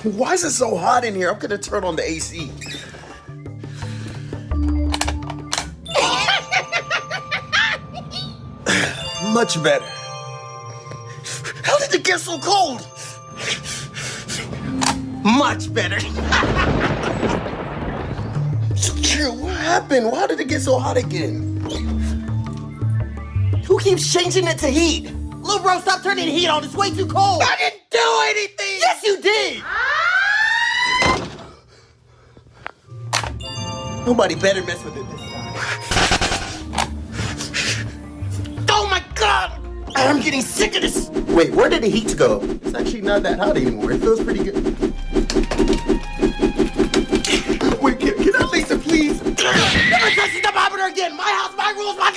Why is it so hot in here? I'm gonna turn on the AC. Much better. How did it get so cold? Much better. What happened? Why did it get so hot again? Who keeps changing it to heat? Little bro, stop turning the heat on. It's way too cold. I didn't do anything! Yes, you did. Nobody better mess with it this time. Oh my God! I'm getting sick of this. Wait, where did the heat go? It's actually not that hot anymore. It feels pretty good. Wait, can I Lisa, please? Never touch the thermometer again. My house, my rules, my